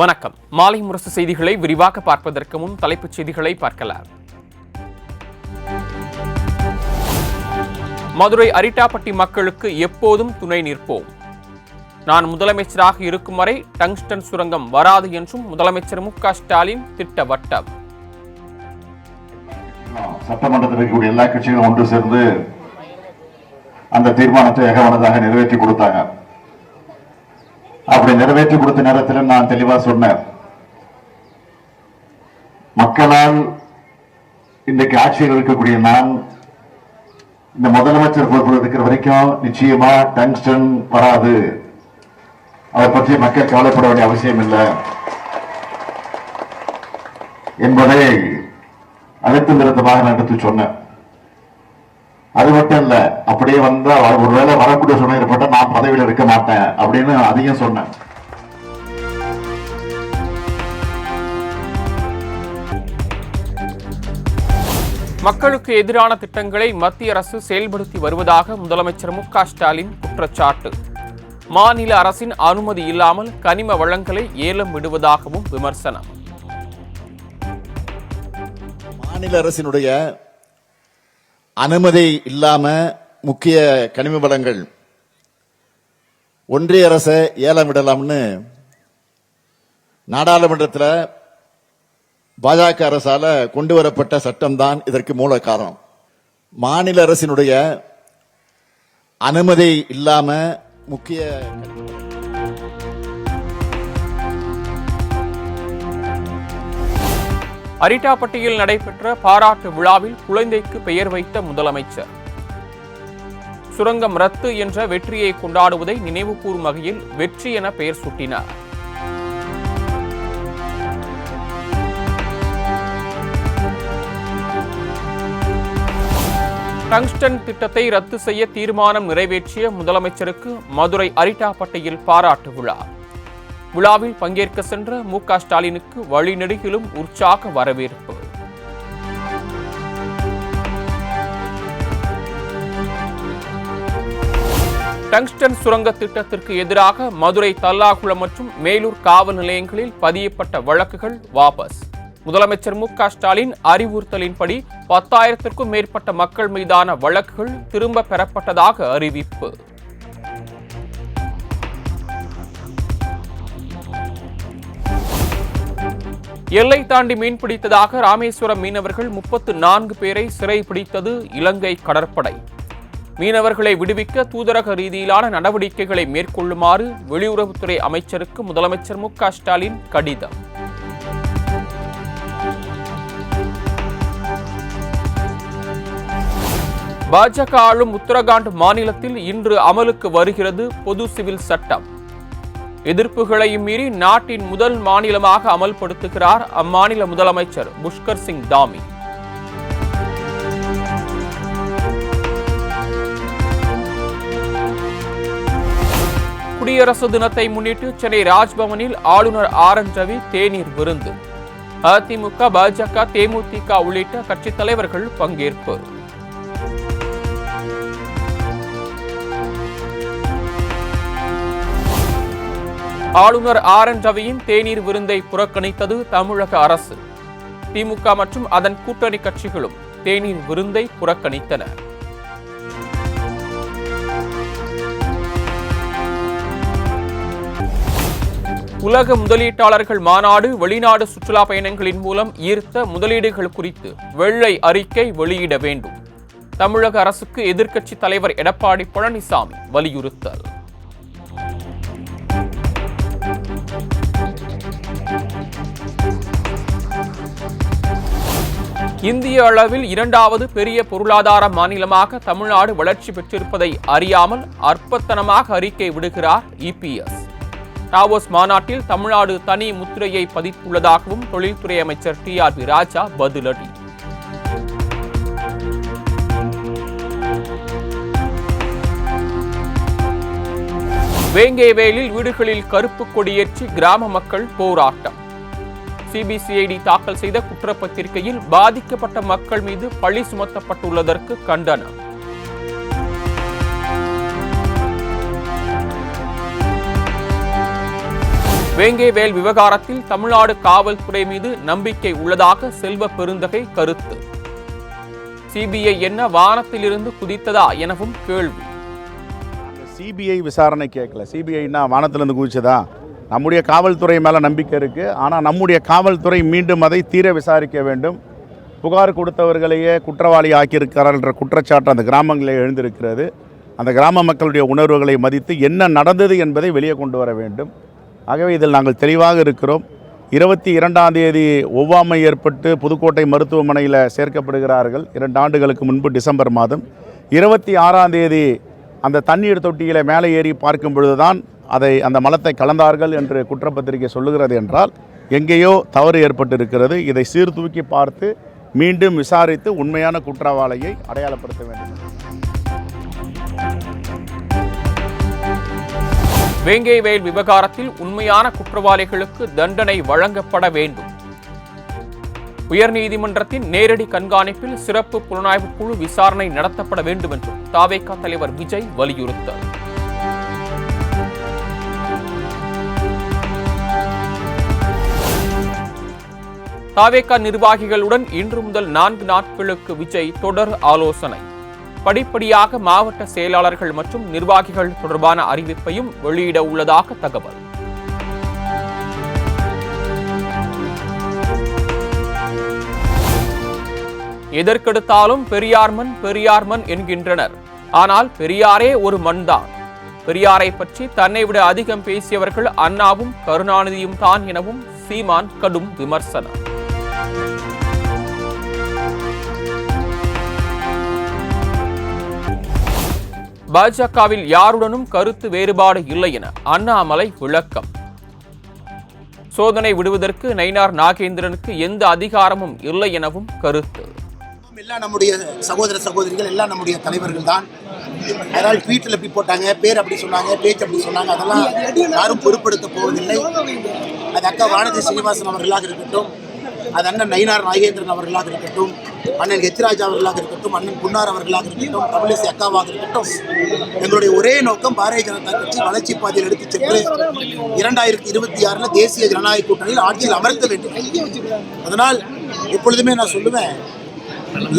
வணக்கம். மாலை முரசு செய்திகளை விரிவாக பார்ப்பதற்கு முன் தலைப்புச் செய்திகளை பார்க்கலாம். மதுரை அரிட்டாப்பட்டி மக்களுக்கு எப்போதும் துணை நிற்போம். நான் முதலமைச்சராக இருக்கும் வரை டங்ஸ்டன் சுரங்கம் வராது என்றும் முதலமைச்சர் மு.க. ஸ்டாலின் திட்டவட்டம். சட்டமன்றத்தில் இருக்கக்கூடிய எல்லா கட்சிகளும் ஒன்று சேர்ந்து அந்த தீர்மானத்தை ஏகமனதாக நிறைவேற்றி கொடுத்தாங்க. அப்படி நிறைவேற்றி கொடுத்த நேரத்தில் நான் தெளிவா சொன்னேன், மக்களால் இன்றைக்கு ஆட்சியில் இருக்கக்கூடிய நான் இந்த முதலமைச்சர் பொறுப்பில் இருக்கிற வரைக்கும் நிச்சயமா டங்ஸ்டன் வராது, அதை பற்றி மக்கள் கவலைப்பட வேண்டிய அவசியம் இல்லை என்பதை அழுத்தம் திருத்தமாக நான் எடுத்து சொன்னேன். அது மட்டும் இல்ல, அப்படியே வந்தா ஒருவேளை வரக்கூடிய சூழ்நிலை ஏற்பட்ட நான் பதவியில் இருக்க மாட்டேன் அப்படின்னு அதையும் சொன்னேன். மக்களுக்கு எதிரான திட்டங்களை மத்திய அரசு செயல்படுத்தி வருவதாக முதலமைச்சர் மு.க. ஸ்டாலின் குற்றச்சாட்டு. மாநில அரசின் அனுமதி இல்லாமல் கனிம வளங்களை ஏலம் விடுவதாகவும் விமர்சனம். மாநில அரசினுடைய அனுமதி இல்லாம முக்கிய கனிம வளங்கள் ஒன்றிய அரசை ஏலம் விடலாம்னு நாடாளுமன்றத்தில் பாஜக அரசால கொண்டு வரப்பட்ட சட்டம் தான் இதற்கு மூல காரணம். மாநில அரசினுடைய அனுமதி இல்லாம முக்கிய அரிட்டாப்பட்டியில் நடைபெற்ற பாராட்டு விழாவில் குழந்தைக்கு பெயர் வைத்த முதலமைச்சர். சுரங்கம் ரத்து என்ற வெற்றியை கொண்டாடுவதை நினைவு கூறும் வகையில் வெற்றி என பெயர் சூட்டினார். டங்ஸ்டன் திட்டத்தை ரத்து செய்ய தீர்மானம் நிறைவேற்றிய முதலமைச்சருக்கு மதுரை அரிட்டாப்பட்டியில் பாராட்டு விழா. விழாவில் பங்கேற்க சென்ற மு.க. ஸ்டாலினுக்கு வழிநெடுகிலும் உற்சாக வரவேற்பு. டங்ஸ்டன் சுரங்க திட்டத்திற்கு எதிராக மதுரை தல்லாகுளம் மற்றும் மேலூர் காவல் நிலையங்களில் பதியப்பட்ட வழக்குகள் வாபஸ். முதலமைச்சர் மு.க. ஸ்டாலின் அறிவுறுத்தலின்படி 10,000க்கும் மேற்பட்ட மக்கள் மீதான வழக்குகள் திரும்ப பெறப்பட்டதாக அறிவிப்பு. எல்லை தாண்டி மீன்பிடித்ததாக ராமேஸ்வரம் மீனவர்கள் 34 பேரை சிறைப்பிடித்தது இலங்கை கடற்படை. மீனவர்களை விடுவிக்க தூதரக ரீதியிலான நடவடிக்கைகளை மேற்கொள்ளுமாறு வெளியுறவுத்துறை அமைச்சருக்கு முதலமைச்சர் மு.க. ஸ்டாலின் கடிதம். பாஜக ஆளும் உத்தரகாண்ட் மாநிலத்தில் இன்று அமலுக்கு வருகிறது பொது சிவில் சட்டம். எதிர்ப்புகளையும் மீறி நாட்டின் முதல் மாநிலமாக அமல்படுத்துகிறார் அம்மாநில முதலமைச்சர் புஷ்கர் சிங் தாமி. குடியரசு தினத்தை முன்னிட்டு சென்னை ராஜ்பவனில் ஆளுநர் ஆர்.என். ரவி தேநீர் விருந்து. அதிமுக, பாஜக, தேமுதிக உள்ளிட்ட கட்சித் தலைவர்கள் பங்கேற்பு. ஆளுநர் ஆர்.என். ரவியின் தேநீர் விருந்தை புறக்கணித்தது தமிழக அரசு. திமுக மற்றும் அதன் கூட்டணி கட்சிகளும் தேநீர் விருந்தை புறக்கணித்தன. உலக முதலீட்டாளர்கள் மாநாடு வெளிநாடு சுற்றுலா பயணங்களின் மூலம் ஈர்த்த முதலீடுகள் குறித்து வெள்ளை அறிக்கை வெளியிட வேண்டும். தமிழக அரசுக்கு எதிர்க்கட்சி தலைவர் எடப்பாடி பழனிசாமி வலியுறுத்தல். இந்திய அளவில் 2வது பெரிய பொருளாதார மாநிலமாக தமிழ்நாடு வளர்ச்சி பெற்றிருப்பதை அறியாமல் அற்பத்தனமாக அறிக்கை விடுகிறார் இபிஎஸ். டாவோஸ் மாநாட்டில் தமிழ்நாடு தனி முத்திரையை பதித்துள்ளதாகவும் தொழில்துறை அமைச்சர் டி.ஆர்.பி. ராஜா பதிலடி. வேங்கைவேலில் வீடுகளில் கருப்பு கொடியேற்றி கிராம மக்கள் போராட்டம். சிபிசிஐடி தாக்கல் செய்த குற்றப்பத்திரிகையில் பாதிக்கப்பட்ட மக்கள் மீது பழி சுமத்தப்பட்டுள்ளதற்கு கண்டனம். வேங்கை வேல் விவகாரத்தில் தமிழ்நாடு காவல்துறை மீது நம்பிக்கை உள்ளதாக செல்வ பெருந்தகை கருத்து. சிபிஐ என்ன வானத்திலிருந்து குதித்ததா எனவும் கேள்வி. சிபிஐ விசாரணை கேட்கல. சிபிஐனா வானத்திலிருந்து குதிச்சதா? நம்முடைய காவல்துறை மேலே நம்பிக்கை இருக்குது. ஆனால் நம்முடைய காவல்துறை மீண்டும் அதை தீர விசாரிக்க வேண்டும். புகார் கொடுத்தவர்களையே குற்றவாளி ஆக்கியிருக்கிறார் என்ற குற்றச்சாட்டு அந்த கிராமங்களில் எழுந்திருக்கிறது. அந்த கிராம மக்களுடைய உணர்வுகளை மதித்து என்ன நடந்தது என்பதை வெளியே கொண்டு வர வேண்டும். ஆகவே இதில் நாங்கள் தெளிவாக இருக்கிறோம். 22ஆம் தேதி ஒவ்வாமை ஏற்பட்டு புதுக்கோட்டை மருத்துவமனையில் சேர்க்கப்படுகிறார்கள் 2 ஆண்டுகளுக்கு முன்பு டிசம்பர் மாதம். 26ஆம் தேதி அந்த தண்ணீர் தொட்டியில் மேலே ஏறி பார்க்கும் பொழுதுதான் அந்த மலத்தை கலந்தார்கள் என்று குற்றப்பத்திரிகை சொல்லுகிறது என்றால் எங்கேயோ தவறு ஏற்பட்டிருக்கிறது. இதை சீர்தூக்கி பார்த்து மீண்டும் விசாரித்து உண்மையான குற்றவாளியை அடையாளப்படுத்த வேண்டும். வேங்கை வேல் விவகாரத்தில் உண்மையான குற்றவாளிகளுக்கு தண்டனை வழங்கப்பட வேண்டும். உயர்நீதிமன்றத்தின் நேரடி கண்காணிப்பில் சிறப்பு புலனாய்வு குழு விசாரணை நடத்தப்பட வேண்டும் என்று தாவேகா தலைவர் விஜய் வலியுறுத்தார். தாவேகா நிர்வாகிகளுடன் இன்று முதல் 4 நாட்களுக்கு விஜய் தொடர் ஆலோசனை. படிப்படியாக மாவட்ட செயலாளர்கள் மற்றும் நிர்வாகிகள் தொடர்பான அறிவிப்பையும் வெளியிட உள்ளதாக தகவல். எதற்கெடுத்தாலும் பெரியார் மண் என்கின்றனர். ஆனால் பெரியாரே ஒரு மண்தான். பெரியாரை பற்றி தன்னை விட அதிகம் பேசியவர்கள் அண்ணாவும் கருணாநிதியும் தான் எனவும் சீமான் கடும் விமர்சனம். பாஜகவில் யாருடனும் கருத்து வேறுபாடு இல்லை என அண்ணாமலை விளக்கம். சோதனை விடுவதற்கு நயினார் நாகேந்திரனுக்கு எந்த அதிகாரமும் இல்லை எனவும் கருத்து. எல்லாம் நம்முடைய சகோதர சகோதரிகள், எல்லாம் நம்முடைய தலைவர்கள் தான். அதனால் ட்வீட்டில் எப்படி போட்டாங்க, பேர் அப்படி சொன்னாங்க, பேச்சு அப்படி சொன்னாங்க, அதெல்லாம் யாரும் பொருட்படுத்த போவதில்லை. அது அக்கா வானதி சீனிவாசன் அவர்களாக இருக்கட்டும், அது அண்ணன் நயினார் நாகேந்திரன் அவர்களாக இருக்கட்டும், அண்ணன் ஹெச்ராஜ் அவர்களாக இருக்கட்டும், அண்ணன் புன்னார் அவர்களாக இருக்கட்டும், தமிழிசை அக்காவாக இருக்கட்டும், எங்களுடைய ஒரே நோக்கம் பாரதிய ஜனதா கட்சி வளர்ச்சி பாதையில் எடுத்துச் சென்று 2026 தேசிய ஜனநாயக கூட்டணியில் ஆட்சியில் அமர்த்த வேண்டும். அதனால் எப்பொழுதுமே நான் சொல்லுவேன்,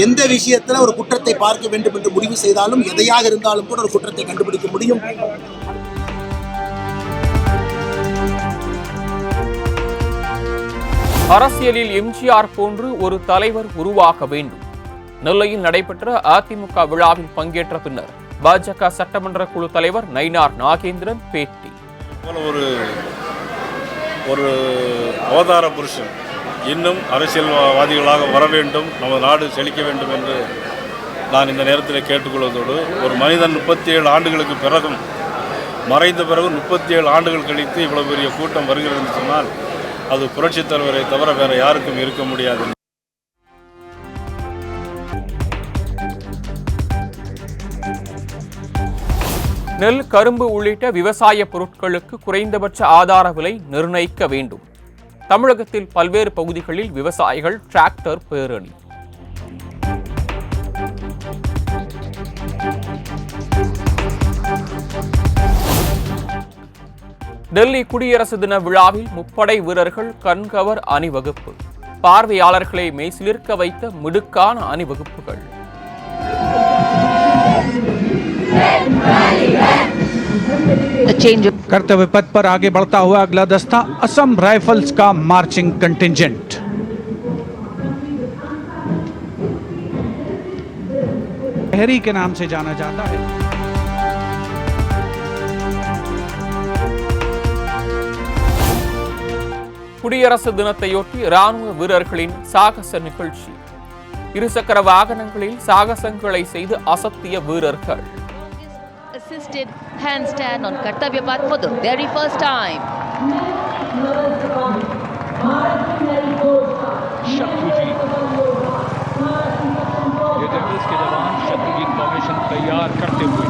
எந்த விஷயத்துல ஒரு குற்றத்தை பார்க்க வேண்டும் என்று முடிவு செய்தாலும் எதையாக இருந்தாலும் கூட ஒரு குற்றத்தை கண்டுபிடிக்க முடியும். அரசியலில் எம்ஜிஆர் போன்று ஒரு தலைவர் உருவாக வேண்டும். நெல்லையில் நடைபெற்ற அதிமுக விழாவில் பங்கேற்ற பின்னர் பாஜக சட்டமன்ற குழு தலைவர் நயினார் நாகேந்திரன் பேட்டி. ஒரு அவதார புருஷன் இன்னும் அரசியல்வாதிகளாக வர வேண்டும், நமது நாடு செழிக்க வேண்டும் என்று நான் இந்த நேரத்தில் கேட்டுக்கொள்வதோடு, ஒரு மனிதன் 37 ஆண்டுகளுக்கு பிறகும் மறைந்த பிறகு 37 ஆண்டுகள் கழித்து இவ்வளவு பெரிய கூட்டம் வருகிறது என்று சொன்னால் அது புரட்சித் தலைவரை தவிர வேற யாருக்கும் இருக்க முடியாது. நெல், கரும்பு உள்ளிட்ட விவசாய பொருட்களுக்கு குறைந்தபட்ச ஆதார விலை நிர்ணயிக்க வேண்டும். தமிழகத்தில் பல்வேறு பகுதிகளில் விவசாயிகள் டிராக்டர் பேரணி. டெல்லி குடியரசு தின விழாவில் முப்படை வீரர்கள் கண்கவர் அணிவகுப்பு. பார்வையாளர்களை மெய்சிலிர்க்க வைத்த மிடுக்கான அணிவகுப்புகள். कर्तव्य पथ पर आगे बढ़ता हुआ अगला दस्ता असम राइफल्स का मार्चिंग कंटिंजेंट। बहरी के नाम से जाना जाता है। குடியரசு தினத்தையொட்டி ராணுவ வீரர்களின் சாகச நிகழ்ச்சி. இருசக்கர வாகனங்களில் சாகசங்களை செய்து அசத்திய வீரர்கள். Assisted handstand on Kartavya Path for the very first time. शत्रु जी, ये डेविल्स के जवान शत्रु जी फॉर्मेशन तैयार करते हुए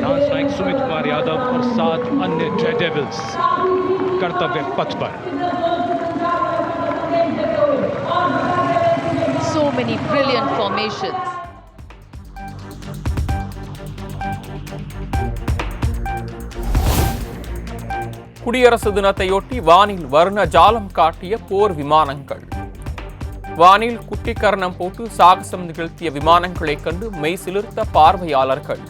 डांस नायक सुमित कुमार यादव और 7 अन्य जय डेविल्स कर्तव्य पथ पर. So many brilliant formations. குடியரசு தினத்தையொட்டி வானில் வர்ண ஜாலம் காட்டிய போர் விமானங்கள். வானில் குட்டிக்கரணம் போட்டு சாகசம் நிகழ்த்திய விமானங்களை கண்டு மெய் சிலிர்த்த பார்வையாளர்கள்.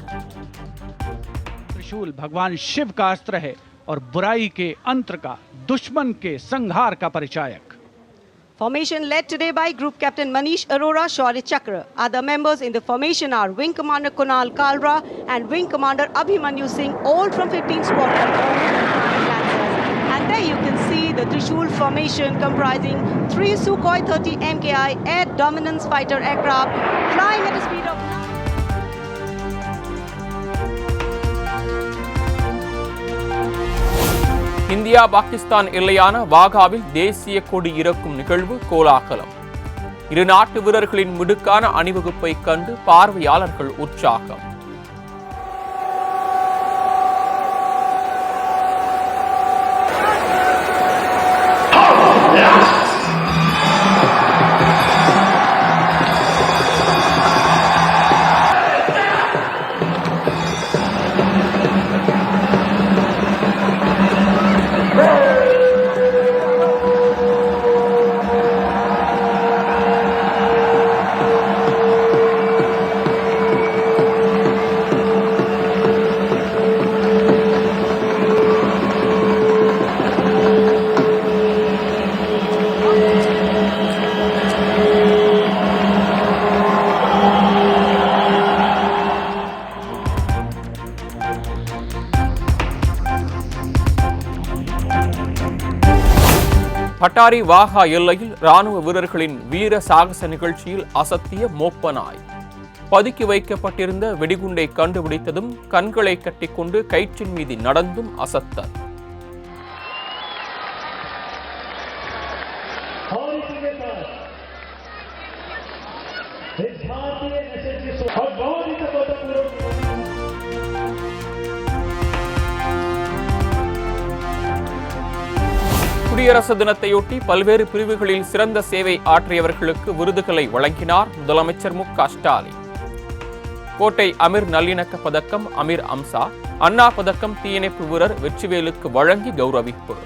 त्रिशूल भगवान शिव का अस्त्र है और बुराई के अंत का, दुश्मन के संहार का परिचायक. Formation led today by Group Captain Manish Arora, Shaurya Chakra. Other members in the formation are Wing Commander Kunal Kalra and Wing Commander Abhimanyu Singh, all from 15th Squadron. And there you can see the Trishul formation comprising 3 Sukhoi 30 MKI air dominance fighter aircraft flying at a speed of India Pakistan எல்லையான வாகாவில் தேசிய கொடி இறக்கும் நிகழ்வு கோலாகலம். இரு நாட்டு வீரர்களின் மிடுக்கான அணிவகுப்பை கண்டு பார்வையாளர்கள் உற்சாகம். பட்டாரி வாகா எல்லையில் ராணுவ வீரர்களின் வீர சாகச நிகழ்ச்சியில் அசத்திய மோப்ப நாய். பதுக்கி வைக்கப்பட்டிருந்த வெடிகுண்டை கண்டுபிடித்ததும் கண்களை கட்டிக்கொண்டு கயிற்றின் மீது நடந்தும் அசத்தல். குடியரசு தினத்தையொட்டி பல்வேறு பிரிவுகளில் சிறந்த சேவை ஆற்றியவர்களுக்கு விருதுகளை வழங்கினார் முதலமைச்சர் மு.க.ஸ்டாலின். கோட்டை அமீர் நல்லிணக்க பதக்கம் அமீர் அம்சா, அண்ணா பதக்கம் தீயணைப்பு வீரர் வெற்றிவேலுக்கு வழங்கி கௌரவிப்பு.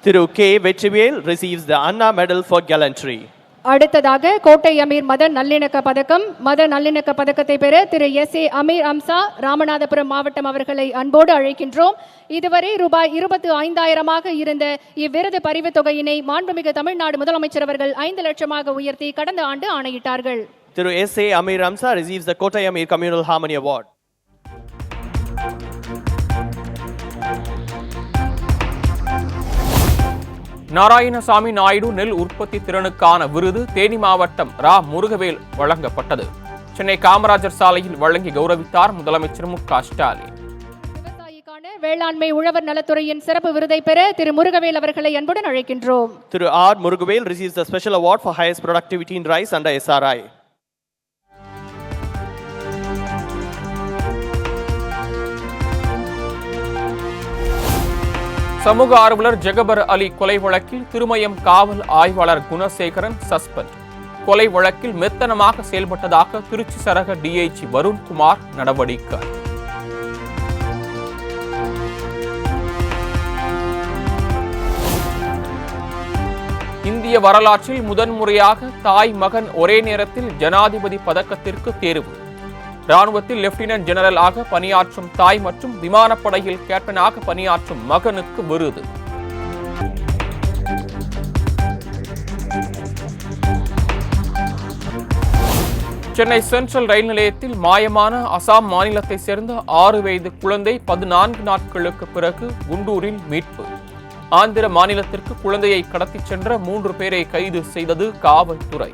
Thiru K. Vetrivel receives the Anna Medal for Gallantry. அடுத்ததாக கோட்டை அமீர் மத நல்லிணக்க பதக்கத்தை பெற திரு எஸ்.ஏ. அமீர் அம்சா, ராமநாதபுரம் மாவட்டம் அவர்களை அன்போடு அழைக்கின்றோம். இதுவரை ரூபாய் 25,000 இருந்த இவ்விருது பரிவு தொகையினை மாண்புமிகு தமிழ்நாடு முதலமைச்சர் அவர்கள் 5 லட்சமாக உயர்த்தி கடந்த ஆண்டு ஆணையிட்டார்கள். திரு SA. Amir Amsa receives the Kotai Amir Communal Harmony Award. Narayanasamy Naidu நெல் உற்பத்தி திறனுக்கான விருது தேனி மாவட்டம் ரா. முருகவேல் வழங்கப்பட்டது. சென்னை காமராஜர் சாலையில் வழங்கி கௌரவித்தார் முதலமைச்சர் மு.க.ஸ்டாலின். விவசாயிக்கான வேளாண்மை உழவர் நலத்துறையின் சிறப்பு விருதை பெற திரு முருகவேல் அவர்களை அன்புடன் அழைக்கின்றோம். Thiru R. Murugavel receives the special award for highest productivity in rice under SRI. சமூக ஆர்வலர் ஜெகபர் அலி கொலை வழக்கில் திருமயம் காவல் ஆய்வாளர் குணசேகரன் சஸ்பெண்ட். கொலை வழக்கில் மெத்தனமாக செயல்பட்டதாக திருச்சி சரக டிஐஜி வருண்குமார் நடவடிக்கை. இந்திய வரலாற்றில் முதன்முறையாக தாய் மகன் ஒரே நேரத்தில் ஜனாதிபதி பதக்கத்திற்கு தேர்வு. ராணுவத்தில் லெப்டினன்ட் ஜெனரல் ஆக பணியாற்றும் தாய் மற்றும் விமானப்படையில் கேப்டனாக பணியாற்றும் மகனுக்கு விருது. சென்னை சென்ட்ரல் ரயில் நிலையத்தில் மாயமான அசாம் மாநிலத்தை சேர்ந்த 6 வயது குழந்தை 14 நாட்களுக்கு பிறகு குண்டூரில் மீட்பு. ஆந்திர மாநிலத்திற்கு குழந்தையை கடத்திச் சென்ற 3 பேரை கைது செய்தது காவல்துறை.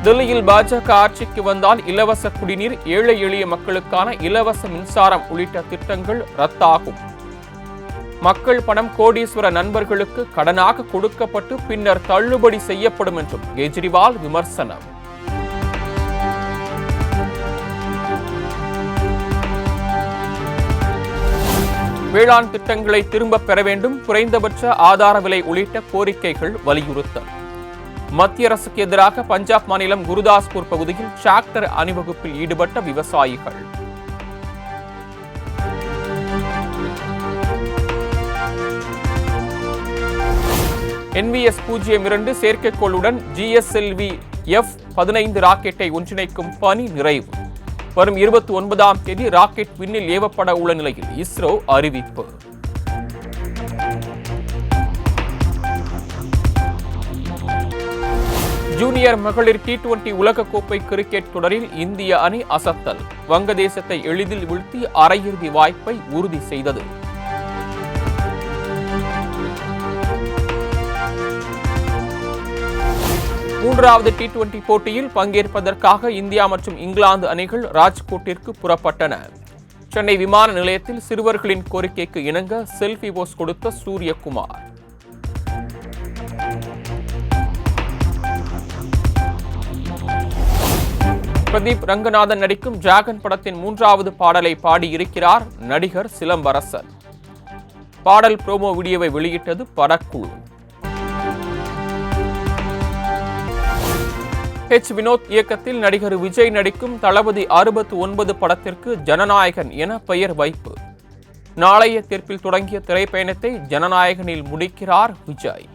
டெல்லியில் பாஜக ஆட்சிக்கு வந்தால் இலவச குடிநீர், ஏழை எளிய மக்களுக்கான இலவச மின்சாரம் உள்ளிட்ட திட்டங்கள் ரத்தாகும். மக்கள் பணம் கோடீஸ்வர நண்பர்களுக்கு கடனாக கொடுக்கப்பட்டு பின்னர் தள்ளுபடி செய்யப்படும் என்றும் கெஜ்ரிவால் விமர்சனம். வேளாண் திட்டங்களை திரும்பப் பெற வேண்டும், குறைந்தபட்ச ஆதார விலை உள்ளிட்ட கோரிக்கைகள் வலியுறுத்தல். மத்திய அரசுக்கு எதிராக பஞ்சாப் மாநிலம் குருதாஸ்பூர் பகுதியில் டிராக்டர் அணிவகுப்பில் ஈடுபட்ட விவசாயிகள். NVS-02 செயற்கைக்கோளுடன் GSLV F-15 ராக்கெட்டை ஒன்றிணைக்கும் பணி நிறைவு. வரும் 29ஆம் தேதி ராக்கெட் விண்ணில் ஏவப்பட உள்ள நிலையில் இஸ்ரோ அறிவிப்பு. ஜூனியர் மகளிர் T20 உலகக்கோப்பை கிரிக்கெட் தொடரில் இந்திய அணி அசத்தல். வங்கதேசத்தை எளிதில் வீழ்த்தி அரையிறுதி வாய்ப்பை உறுதி செய்தது. மூன்றாவது T20 போட்டியில் பங்கேற்பதற்காக இந்தியா மற்றும் இங்கிலாந்து அணிகள் ராஜ்கோட்டிற்கு புறப்பட்டன. சென்னை விமான நிலையத்தில் சிறுவர்களின் கோரிக்கைக்கு இணங்க செல்ஃபி போஸ் கொடுத்த சூரியகுமார். பிரதீப் ரங்கநாதன் நடிக்கும் டிராகன் படத்தின் 3வது பாடலை பாடியிருக்கிறார் நடிகர் சிலம்பரசன். பாடல் ப்ரோமோ வீடியோவை வெளியிட்டது படக்குழு. வினோத் இயக்கத்தில் நடிகர் விஜய் நடிக்கும் தளபதி 69 படத்திற்கு ஜனநாயகன் என பெயர் வைப்பு. நாளைய தீர்ப்பில் தொடங்கிய திரைப்பயணத்தை ஜனநாயகனில் முடிக்கிறார் விஜய்.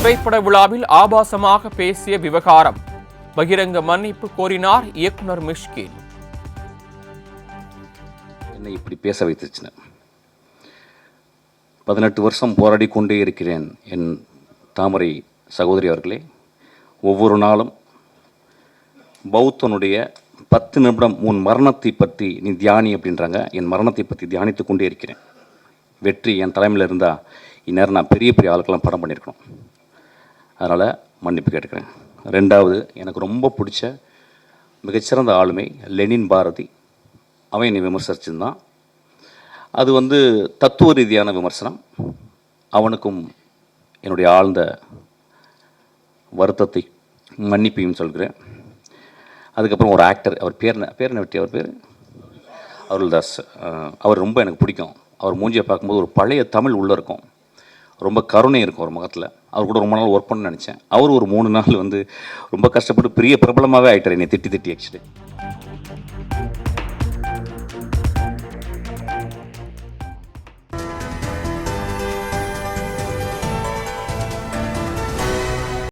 திரைப்பட விழாவில் ஆபாசமாக பேசிய விவகாரம். பகிரங்க மன்னிப்பு கோரினார் இயக்குனர் மிஷ்கின். என்னை இப்படி பேச வைத்துச்சுன்னு 18 வருஷம் போராடி கொண்டே இருக்கிறேன் என் தாமரை சகோதரி அவர்களே. ஒவ்வொரு நாளும் பௌத்தனுடைய 10 நிமிடம் உன் மரணத்தை பற்றி நீ தியானி அப்படின்றாங்க. என் மரணத்தை பற்றி தியானித்து கொண்டே இருக்கிறேன். வெற்றி என் தலைமையில் இருந்தால் இந்நேரம் நான் பெரிய பெரிய ஆளுக்கெல்லாம் படம் பண்ணியிருக்கணும். அதனால் மன்னிப்பு கேட்டுக்கிறேன். ரெண்டாவது, எனக்கு ரொம்ப பிடிச்ச மிகச்சிறந்த ஆளுமை லெனின் பாரதி. அவன் என்னை விமர்சிச்சிருந்தான். அது தத்துவ ரீதியான விமர்சனம். அவனுக்கும் என்னுடைய ஆழ்ந்த வருத்தத்தை மன்னிப்பையும் சொல்கிறேன். அதுக்கப்புறம் ஒரு ஆக்டர், அவர் பேர் அருள்தாஸ். அவர் ரொம்ப எனக்கு பிடிக்கும். அவர் மூஞ்சியை பார்க்கும்போது ஒரு பழைய தமிழ் உள்ளே இருக்கும், ரொம்ப கருணை இருக்கும் ஒரு முகத்தில். அவர் கூட ரொம்ப நாள் ஒர்க் பண்ண நினச்சேன். அவர் ஒரு 3 நாள் ரொம்ப கஷ்டப்பட்டு பெரிய பிரபலமாகவே ஆகிட்டார் என்னை திட்டி ஆக்சுவலி.